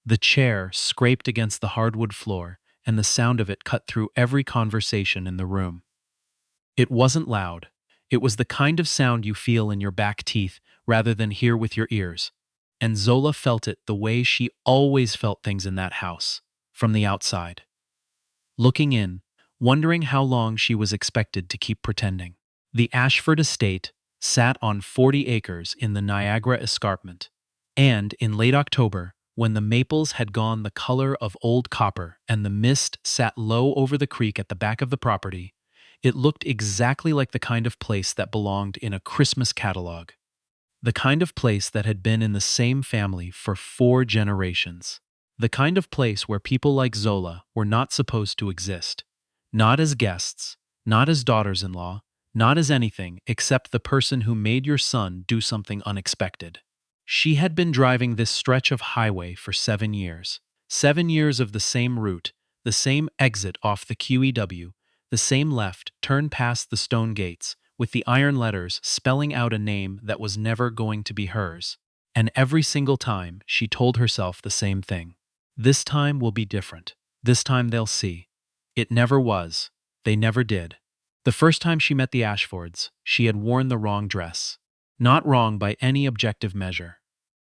The chair scraped against the hardwood floor, and the sound of it cut through every conversation in the room. It wasn't loud. It was the kind of sound you feel in your back teeth rather than hear with your ears. And Zola felt it the way she always felt things in that house, from the outside. Looking in, wondering how long she was expected to keep pretending. The Ashford estate sat on 40 acres in the Niagara Escarpment, and in late October, when the maples had gone the color of old copper and the mist sat low over the creek at the back of the property, it looked exactly like the kind of place that belonged in a Christmas catalog. The kind of place that had been in the same family for 4 generations. The kind of place where people like Zola were not supposed to exist. Not as guests, not as daughters-in-law, not as anything except the person who made your son do something unexpected. She had been driving this stretch of highway for 7 years. 7 years of the same route, the same exit off the QEW, the same left turn past the stone gates, with the iron letters spelling out a name that was never going to be hers. And every single time she told herself the same thing. This time will be different. This time they'll see. It never was. They never did. The first time she met the Ashfords, she had worn the wrong dress. Not wrong by any objective measure.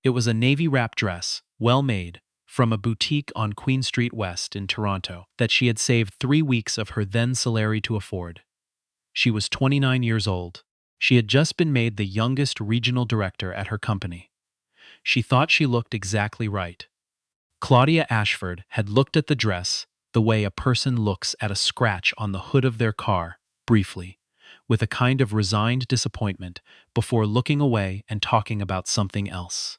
It was a navy wrap dress, well made, from a boutique on Queen Street West in Toronto that she had saved 3 weeks of her then salary to afford. She was 29 years old. She had just been made the youngest regional director at her company. She thought she looked exactly right. Claudia Ashford had looked at the dress the way a person looks at a scratch on the hood of their car, briefly, with a kind of resigned disappointment before looking away and talking about something else.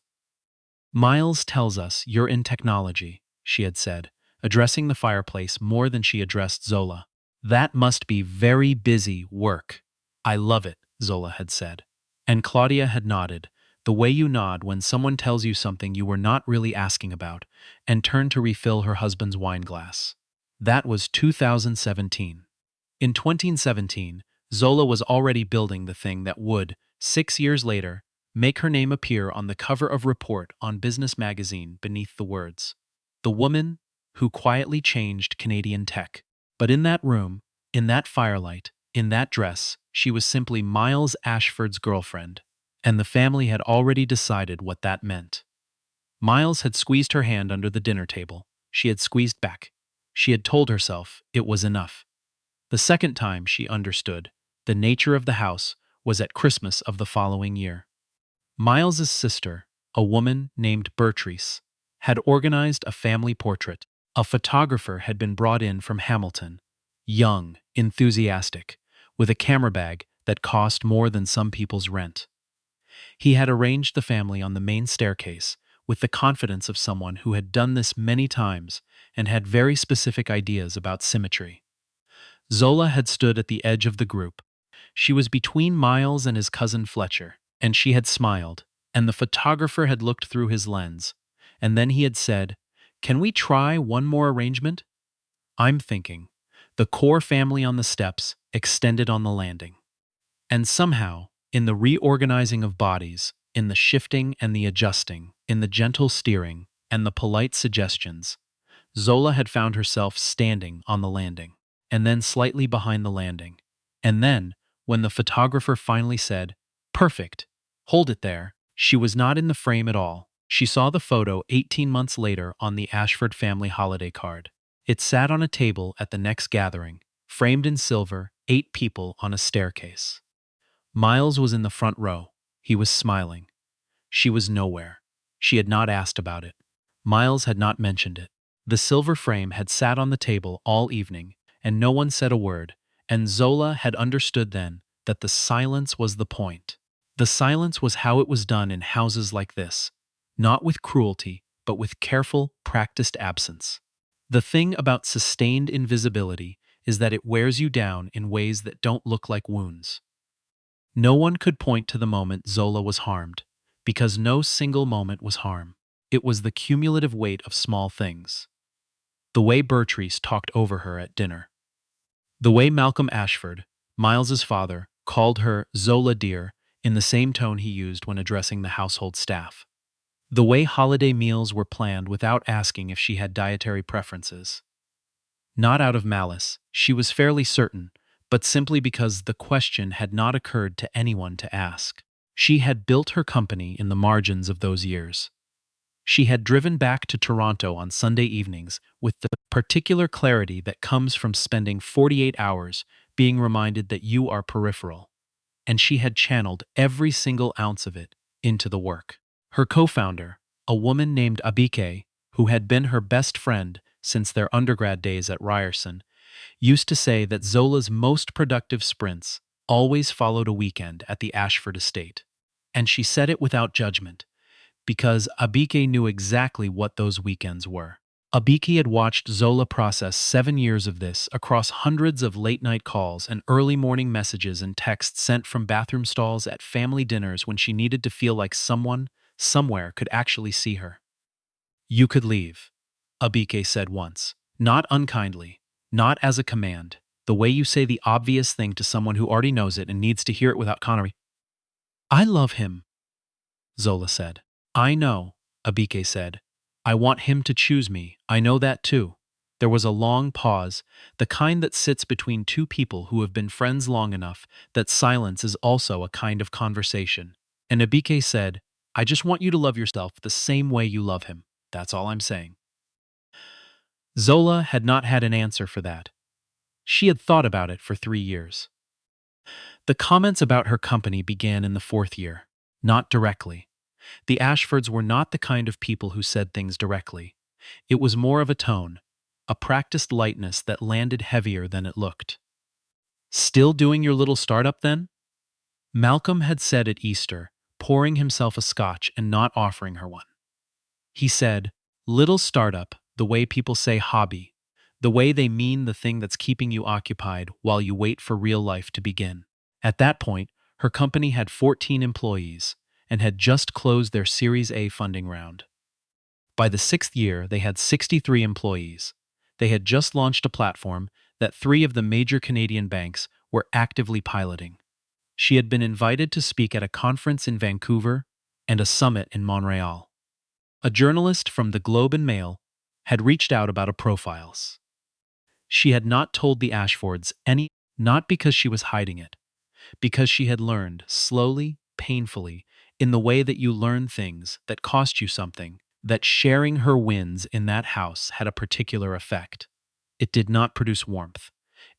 "Miles tells us you're in technology," she had said, addressing the fireplace more than she addressed Zola. "That must be very busy work." "I love it," Zola had said. And Claudia had nodded, the way you nod when someone tells you something you were not really asking about, and turned to refill her husband's wine glass. That was 2017. In 2017, Zola was already building the thing that would, 6 years later, make her name appear on the cover of Report on Business magazine beneath the words, "The woman who quietly changed Canadian tech." But in that room, in that firelight, in that dress, she was simply Miles Ashford's girlfriend, and the family had already decided what that meant. Miles had squeezed her hand under the dinner table. She had squeezed back. She had told herself it was enough. The second time she understood, the nature of the house was at Christmas of the following year. Miles's sister, a woman named Bertrice, had organized a family portrait. A photographer had been brought in from Hamilton, young, enthusiastic, with a camera bag that cost more than some people's rent. He had arranged the family on the main staircase with the confidence of someone who had done this many times and had very specific ideas about symmetry. Zola had stood at the edge of the group. She was between Miles and his cousin Fletcher, and she had smiled, and the photographer had looked through his lens, and then he had said, "Can we try one more arrangement?" I'm thinking, the core family on the steps extended on the landing. And somehow, in the reorganizing of bodies, in the shifting and the adjusting, in the gentle steering and the polite suggestions, Zola had found herself standing on the landing, and then slightly behind the landing. And then, when the photographer finally said, "Perfect, hold it there," she was not in the frame at all. She saw the photo 18 months later on the Ashford family holiday card. It sat on a table at the next gathering, framed in silver, 8 people on a staircase. Miles was in the front row. He was smiling. She was nowhere. She had not asked about it. Miles had not mentioned it. The silver frame had sat on the table all evening, and no one said a word, and Zola had understood then that the silence was the point. The silence was how it was done in houses like this, not with cruelty, but with careful, practiced absence. The thing about sustained invisibility is that it wears you down in ways that don't look like wounds. No one could point to the moment Zola was harmed, because no single moment was harm. It was the cumulative weight of small things. The way Bertrice talked over her at dinner. The way Malcolm Ashford, Miles's father, called her Zola dear in the same tone he used when addressing the household staff. The way holiday meals were planned without asking if she had dietary preferences. Not out of malice, she was fairly certain, but simply because the question had not occurred to anyone to ask. She had built her company in the margins of those years. She had driven back to Toronto on Sunday evenings with the particular clarity that comes from spending 48 hours being reminded that you are peripheral, and she had channeled every single ounce of it into the work. Her co-founder, a woman named Abike, who had been her best friend since their undergrad days at Ryerson, used to say that Zola's most productive sprints always followed a weekend at the Ashford estate. And she said it without judgment, because Abike knew exactly what those weekends were. Abike had watched Zola process 7 years of this across hundreds of late-night calls and early morning messages and texts sent from bathroom stalls at family dinners when she needed to feel like someone, somewhere, could actually see her. "You could leave," Abike said once. Not unkindly, not as a command, the way you say the obvious thing to someone who already knows it and needs to hear it without Connery. "I love him," Zola said. "I know," Abike said. "I want him to choose me. I know that too." There was a long pause, the kind that sits between two people who have been friends long enough that silence is also a kind of conversation. And Abike said, "I just want you to love yourself the same way you love him. That's all I'm saying." Zola had not had an answer for that. She had thought about it for 3 years. The comments about her company began in the fourth year. Not directly. The Ashfords were not the kind of people who said things directly. It was more of a tone, a practiced lightness that landed heavier than it looked. "Still doing your little startup then?" Malcolm had said at Easter, pouring himself a scotch and not offering her one. He said, "Little startup, the way people say hobby, the way they mean the thing that's keeping you occupied while you wait for real life to begin." At that point, her company had 14 employees and had just closed their Series A funding round. By the 6th year, they had 63 employees. They had just launched a platform that 3 of the major Canadian banks were actively piloting. She had been invited to speak at a conference in Vancouver and a summit in Montreal. A journalist from the Globe and Mail had reached out about a profiles. She had not told the Ashfords any, not because she was hiding it, because she had learned, slowly, painfully, in the way that you learn things that cost you something, that sharing her wins in that house had a particular effect. It did not produce warmth.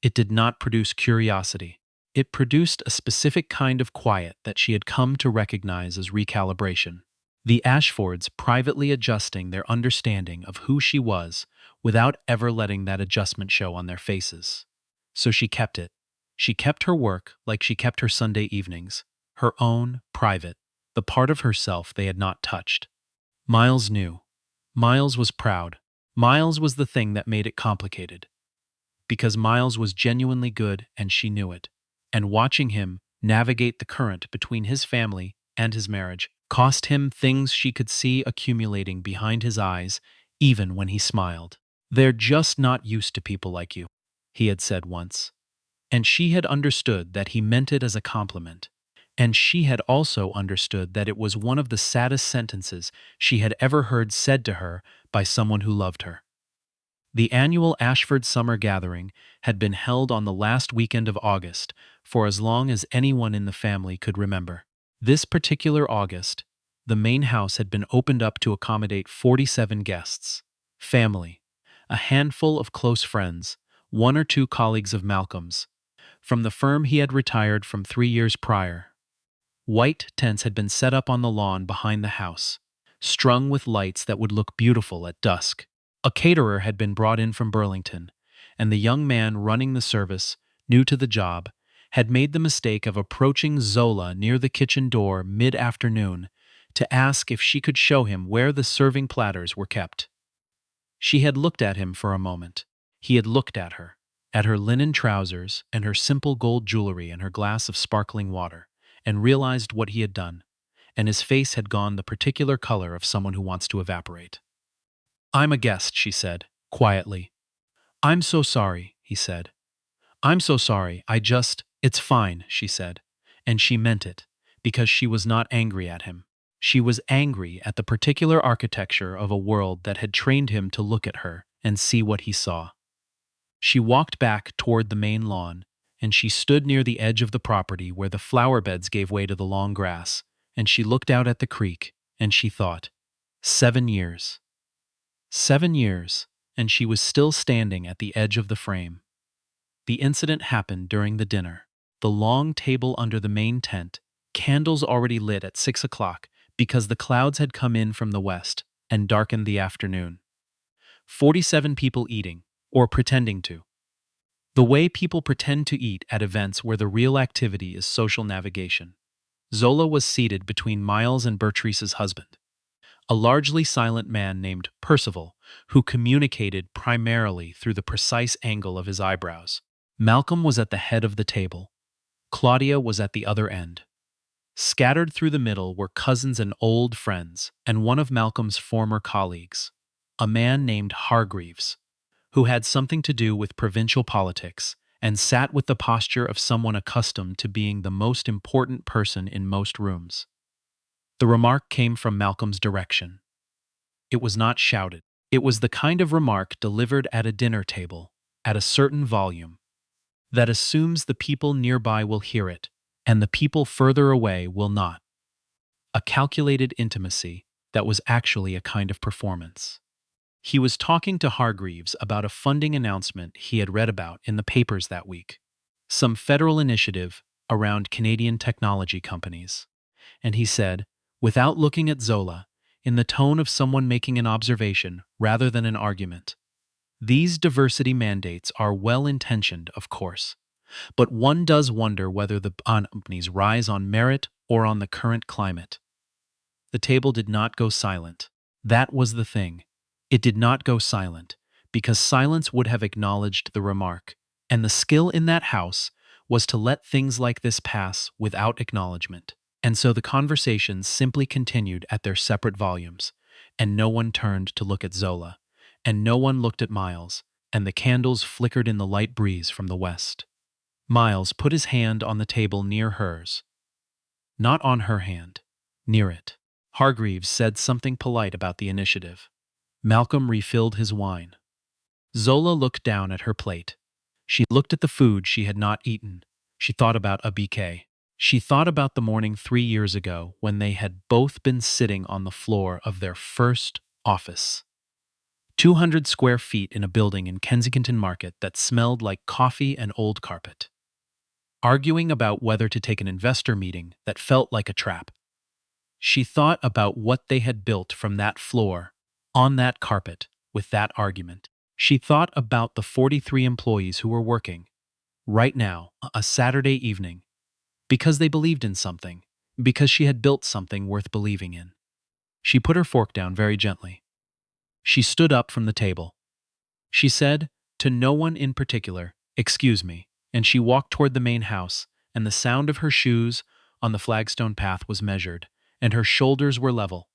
It did not produce curiosity. It produced a specific kind of quiet that she had come to recognize as recalibration. The Ashfords privately adjusting their understanding of who she was without ever letting that adjustment show on their faces. So she kept it. She kept her work like she kept her Sunday evenings, her own, private, the part of herself they had not touched. Miles knew. Miles was proud. Miles was the thing that made it complicated. Because Miles was genuinely good and she knew it. And watching him navigate the current between his family and his marriage cost him things she could see accumulating behind his eyes, even when he smiled. "They're just not used to people like you," he had said once. And she had understood that he meant it as a compliment. And she had also understood that it was one of the saddest sentences she had ever heard said to her by someone who loved her. The annual Ashford Summer Gathering had been held on the last weekend of August for as long as anyone in the family could remember. This particular August, the main house had been opened up to accommodate 47 guests. Family, a handful of close friends, 1 or 2 colleagues of Malcolm's, from the firm he had retired from 3 years prior. White tents had been set up on the lawn behind the house, strung with lights that would look beautiful at dusk. A caterer had been brought in from Burlington, and the young man running the service, new to the job, had made the mistake of approaching Zola near the kitchen door mid-afternoon to ask if she could show him where the serving platters were kept. She had looked at him for a moment. He had looked at her linen trousers and her simple gold jewelry and her glass of sparkling water, and realized what he had done, and his face had gone the particular color of someone who wants to evaporate. "I'm a guest," she said, quietly. "I'm so sorry," he said. "I'm so sorry, it's fine," she said. And she meant it, because she was not angry at him. She was angry at the particular architecture of a world that had trained him to look at her and see what he saw. She walked back toward the main lawn, and she stood near the edge of the property where the flower beds gave way to the long grass, and she looked out at the creek, and she thought, 7 years. 7 years, and she was still standing at the edge of the frame. The incident happened during the dinner. The long table under the main tent, candles already lit at 6 o'clock because the clouds had come in from the west and darkened the afternoon. 47 people eating, or pretending to. The way people pretend to eat at events where the real activity is social navigation. Zola was seated between Miles and Bertrice's husband, a largely silent man named Percival, who communicated primarily through the precise angle of his eyebrows. Malcolm was at the head of the table. Claudia was at the other end. Scattered through the middle were cousins and old friends, and one of Malcolm's former colleagues, a man named Hargreaves, who had something to do with provincial politics and sat with the posture of someone accustomed to being the most important person in most rooms. The remark came from Malcolm's direction. It was not shouted. It was the kind of remark delivered at a dinner table, at a certain volume, that assumes the people nearby will hear it, and the people further away will not. A calculated intimacy that was actually a kind of performance. He was talking to Hargreaves about a funding announcement he had read about in the papers that week. Some federal initiative around Canadian technology companies. And he said, without looking at Zola, in the tone of someone making an observation rather than an argument, these diversity mandates are well-intentioned, of course, but one does wonder whether the companies rise on merit or on the current climate. The table did not go silent. That was the thing. It did not go silent, because silence would have acknowledged the remark, and the skill in that house was to let things like this pass without acknowledgement. And so the conversations simply continued at their separate volumes, and no one turned to look at Zola, and no one looked at Miles, and the candles flickered in the light breeze from the west. Miles put his hand on the table near hers. Not on her hand, near it. Hargreaves said something polite about the initiative. Malcolm refilled his wine. Zola looked down at her plate. She looked at the food she had not eaten. She thought about a bouquet. She thought about the morning 3 years ago when they had both been sitting on the floor of their first office. 200 square feet in a building in Kensington Market that smelled like coffee and old carpet. Arguing about whether to take an investor meeting that felt like a trap. She thought about what they had built from that floor, on that carpet, with that argument. She thought about the 43 employees who were working, right now, a Saturday evening, because they believed in something, because she had built something worth believing in. She put her fork down very gently. She stood up from the table. She said, to no one in particular, excuse me, and she walked toward the main house, and the sound of her shoes on the flagstone path was measured, and her shoulders were level.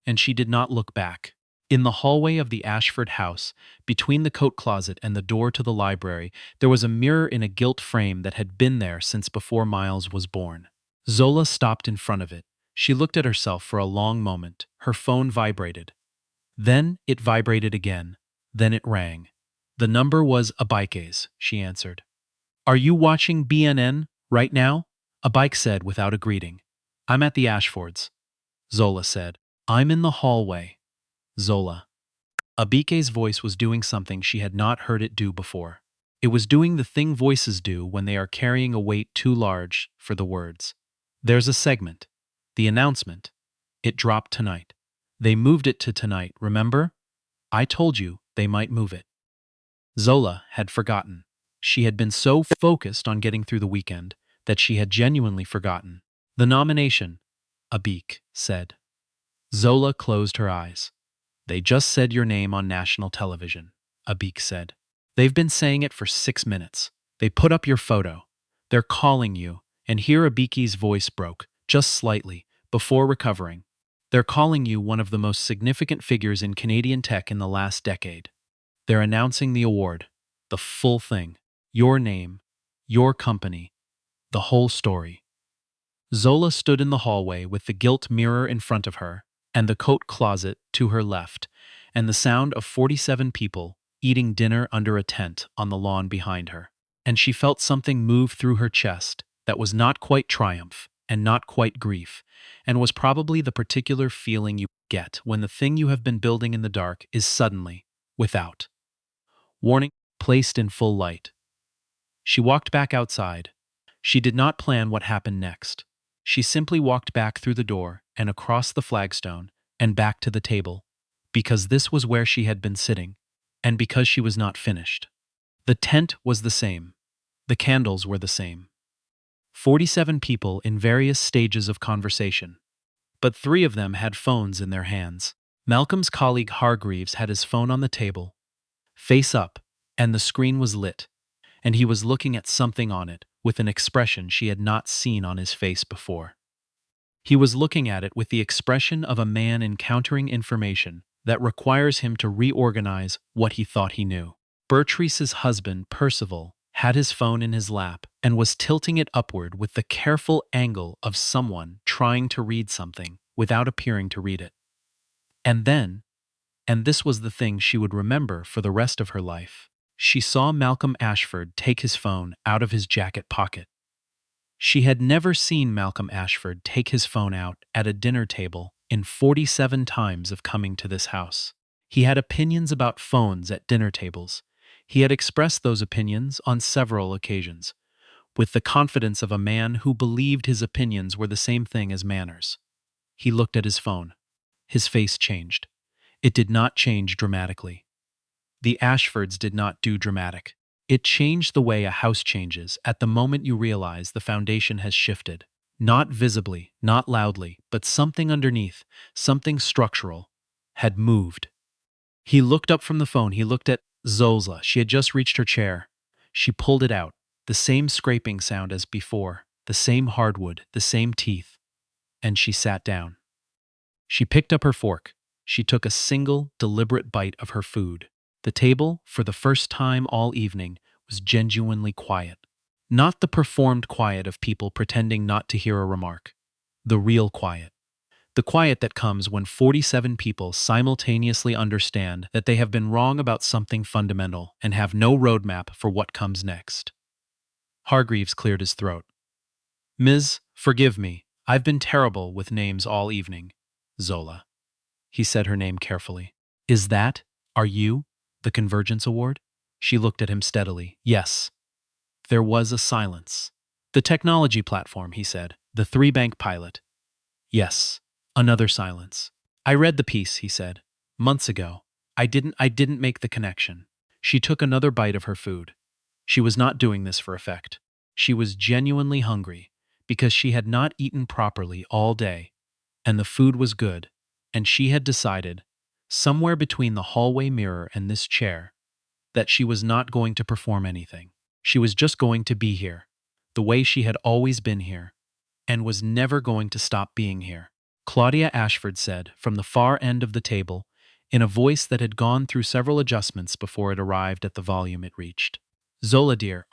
And she did not look back. In the hallway of the Ashford house, between the coat closet and the door to the library, there was a mirror in a gilt frame that had been there since before Miles was born. Zola stopped in front of it. She looked at herself for a long moment. Her phone vibrated. Then it vibrated again. Then it rang. The number was Abike's, she answered. Are you watching BNN right now? Abike said without a greeting. I'm at the Ashfords. Zola said. I'm in the hallway. Zola. Abike's voice was doing something she had not heard it do before. It was doing the thing voices do when they are carrying a weight too large for the words. There's a segment. The announcement. It dropped tonight. They moved it to tonight, remember? I told you they might move it. Zola had forgotten. She had been so focused on getting through the weekend that she had genuinely forgotten. The nomination, Abike said. Zola closed her eyes. They just said your name on national television, Abike said. They've been saying it for 6 minutes. They put up your photo. They're calling you, and here Abike's voice broke, just slightly, before recovering. They're calling you one of the most significant figures in Canadian tech in the last decade. They're announcing the award, the full thing, your name, your company, the whole story. Zola stood in the hallway with the gilt mirror in front of her, and the coat closet to her left, and the sound of 47 people eating dinner under a tent on the lawn behind her. And she felt something move through her chest that was not quite triumph and not quite grief, and was probably the particular feeling you get when the thing you have been building in the dark is suddenly, without warning, placed in full light. She walked back outside. She did not plan what happened next. She simply walked back through the door and across the flagstone and back to the table, because this was where she had been sitting, and because she was not finished. The tent was the same. The candles were the same. 47 people in various stages of conversation. But 3 of them had phones in their hands. Malcolm's colleague Hargreaves had his phone on the table, face up, and the screen was lit, and he was looking at something on it with an expression she had not seen on his face before. He was looking at it with the expression of a man encountering information that requires him to reorganize what he thought he knew. Bertrice's husband, Percival, had his phone in his lap and was tilting it upward with the careful angle of someone trying to read something without appearing to read it. And then, and this was the thing she would remember for the rest of her life, she saw Malcolm Ashford take his phone out of his jacket pocket. She had never seen Malcolm Ashford take his phone out at a dinner table in 47 times of coming to this house. He had opinions about phones at dinner tables. He had expressed those opinions on several occasions, with the confidence of a man who believed his opinions were the same thing as manners. He looked at his phone. His face changed. It did not change dramatically. The Ashfords did not do dramatic. It changed the way a house changes at the moment you realize the foundation has shifted. Not visibly, not loudly, but something underneath, something structural, had moved. He looked up from the phone. He looked at Zola. She had just reached her chair. She pulled it out. The same scraping sound as before, the same hardwood, the same teeth. And she sat down. She picked up her fork. She took a single, deliberate bite of her food. The table, for the first time all evening, was genuinely quiet. Not the performed quiet of people pretending not to hear a remark. The real quiet. The quiet that comes when 47 people simultaneously understand that they have been wrong about something fundamental and have no roadmap for what comes next. Hargreaves cleared his throat. "Ms., forgive me. I've been terrible with names all evening. Zola." He said her name carefully. Are you, the Convergence Award?" She looked at him steadily. "Yes." There was a silence. "The technology platform," he said. "The 3-bank pilot." "Yes." Another silence. "I read the piece," he said. "Months ago. I didn't make the connection." She took another bite of her food. She was not doing this for effect. She was genuinely hungry, because she had not eaten properly all day, and the food was good, and she had decided, somewhere between the hallway mirror and this chair, that she was not going to perform anything. She was just going to be here, the way she had always been here, and was never going to stop being here. Claudia Ashford said, from the far end of the table, in a voice that had gone through several adjustments before it arrived at the volume it reached. "Zola, dear,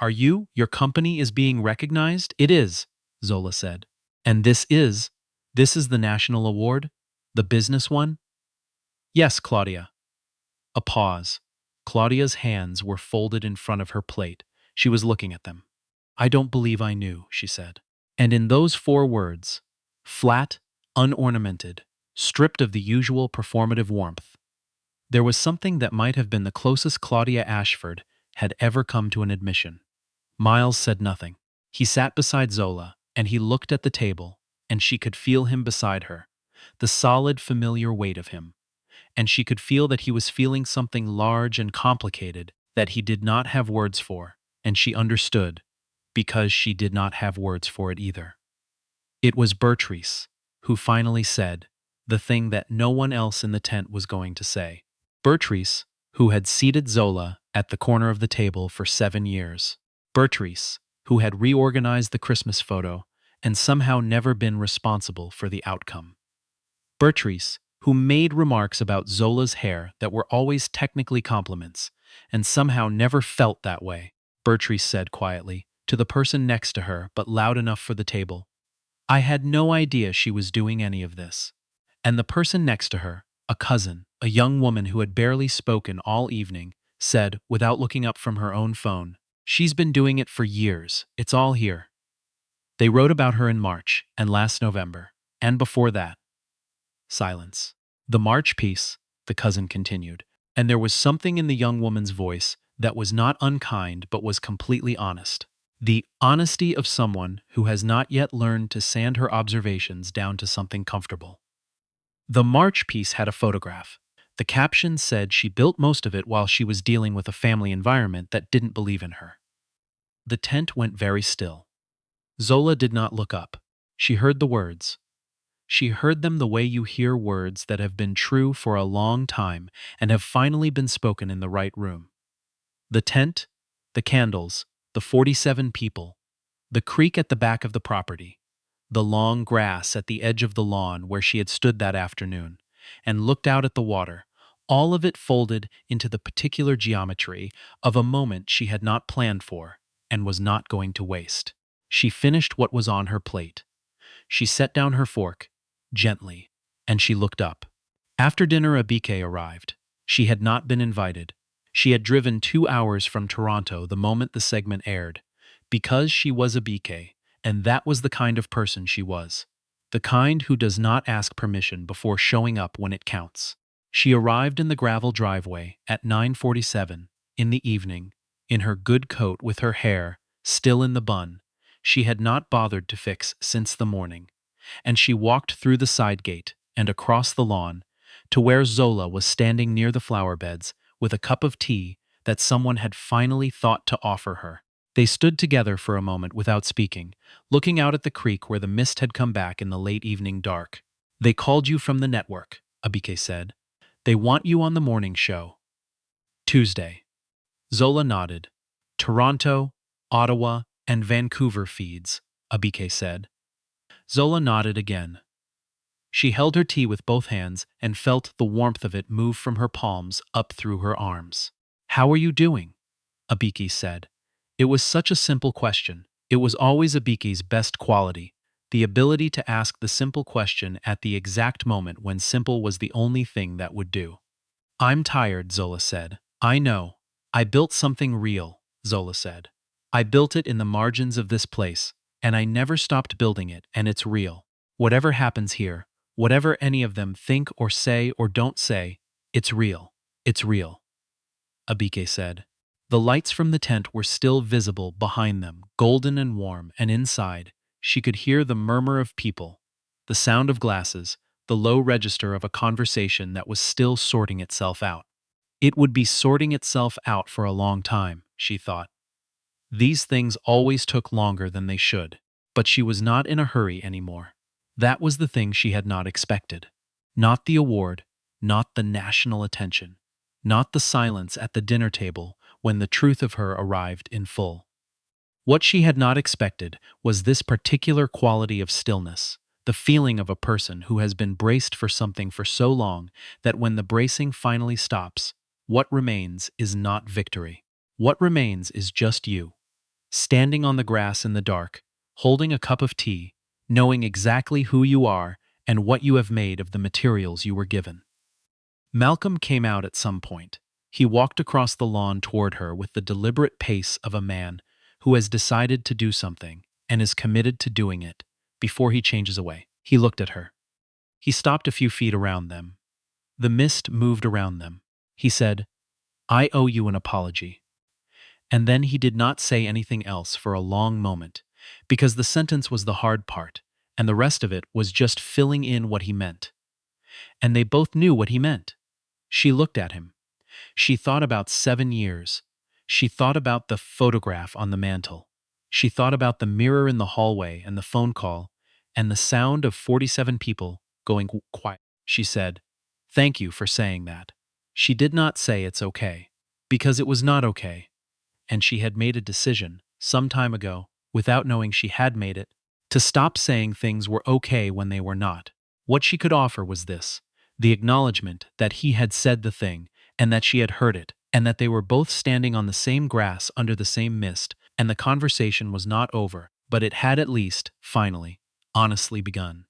your company is being recognized?" "It is," Zola said. "And this is the national award? The business one?" "Yes, Claudia." A pause. Claudia's hands were folded in front of her plate. She was looking at them. "I don't believe I knew," she said. And in those 4 words, flat, unornamented, stripped of the usual performative warmth, there was something that might have been the closest Claudia Ashford had ever come to an admission. Miles said nothing. He sat beside Zola, and he looked at the table, and she could feel him beside her, the solid, familiar weight of him. And she could feel that he was feeling something large and complicated that he did not have words for, and she understood, because she did not have words for it either. It was Bertrice who finally said the thing that no one else in the tent was going to say. Bertrice, who had seated Zola at the corner of the table for 7 years. Bertrice, who had reorganized the Christmas photo and somehow never been responsible for the outcome. Bertrice, who made remarks about Zola's hair that were always technically compliments and somehow never felt that way. Bertrice said quietly, to the person next to her but loud enough for the table, I had no idea she was doing any of this. And the person next to her, a cousin, a young woman who had barely spoken all evening, said, without looking up from her own phone, "She's been doing it for years. It's all here." They wrote about her in March and last November, and before that. Silence. The March piece, the cousin continued, and there was something in the young woman's voice that was not unkind but was completely honest. The honesty of someone who has not yet learned to sand her observations down to something comfortable. The March piece had a photograph. The caption said she built most of it while she was dealing with a family environment that didn't believe in her. The tent went very still. Zola did not look up. She heard the words. She heard them the way you hear words that have been true for a long time and have finally been spoken in the right room. The tent, the candles, the 47 people, the creek at the back of the property, the long grass at the edge of the lawn where she had stood that afternoon, and looked out at the water, all of it folded into the particular geometry of a moment she had not planned for and was not going to waste. She finished what was on her plate. She set down her fork, gently, and she looked up. After dinner, Abike arrived. She had not been invited. She had driven 2 hours from Toronto the moment the segment aired, because she was Abike, and that was the kind of person she was. The kind who does not ask permission before showing up when it counts. She arrived in the gravel driveway at 9:47 in the evening, in her good coat with her hair still in the bun she had not bothered to fix since the morning, and she walked through the side gate and across the lawn to where Zola was standing near the flower beds with a cup of tea that someone had finally thought to offer her. They stood together for a moment without speaking, looking out at the creek where the mist had come back in the late evening dark. "They called you from the network," Abike said. "They want you on the morning show." Tuesday. Zola nodded. "Toronto, Ottawa, and Vancouver feeds," Abike said. Zola nodded again. She held her tea with both hands and felt the warmth of it move from her palms up through her arms. "How are you doing?" Abike said. It was such a simple question. It was always Abike's best quality, the ability to ask the simple question at the exact moment when simple was the only thing that would do. "I'm tired," Zola said. "I know. I built something real," Zola said. "I built it in the margins of this place, and I never stopped building it, and it's real. Whatever happens here, whatever any of them think or say or don't say, it's real. It's real," Abike said. The lights from the tent were still visible behind them, golden and warm, and inside, she could hear the murmur of people, the sound of glasses, the low register of a conversation that was still sorting itself out. It would be sorting itself out for a long time, she thought. These things always took longer than they should, but she was not in a hurry anymore. That was the thing she had not expected. Not the award, not the national attention, not the silence at the dinner table when the truth of her arrived in full. What she had not expected was this particular quality of stillness, the feeling of a person who has been braced for something for so long that when the bracing finally stops, what remains is not victory. What remains is just you, standing on the grass in the dark, holding a cup of tea, knowing exactly who you are and what you have made of the materials you were given. Malcolm came out at some point. He walked across the lawn toward her with the deliberate pace of a man who has decided to do something and is committed to doing it before he changes away. He looked at her. He stopped a few feet around them. The mist moved around them. He said, "I owe you an apology." And then he did not say anything else for a long moment, because the sentence was the hard part, and the rest of it was just filling in what he meant. And they both knew what he meant. She looked at him. She thought about 7 years. She thought about the photograph on the mantel. She thought about the mirror in the hallway and the phone call, and the sound of 47 people going quiet. She said, "Thank you for saying that." She did not say it's okay, because it was not okay. And she had made a decision, some time ago, without knowing she had made it, to stop saying things were okay when they were not. What she could offer was this, the acknowledgement that he had said the thing, and that she had heard it, and that they were both standing on the same grass under the same mist, and the conversation was not over, but it had at least, finally, honestly begun.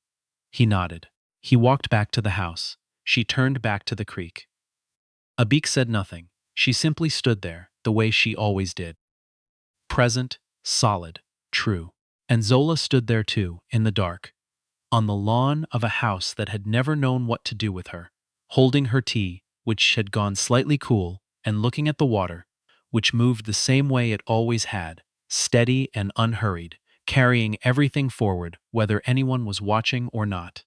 He nodded. He walked back to the house. She turned back to the creek. Abik said nothing. She simply stood there, the way she always did. Present, solid, true. And Zola stood there too, in the dark, on the lawn of a house that had never known what to do with her, holding her tea, which had gone slightly cool, and looking at the water, which moved the same way it always had, steady and unhurried, carrying everything forward, whether anyone was watching or not.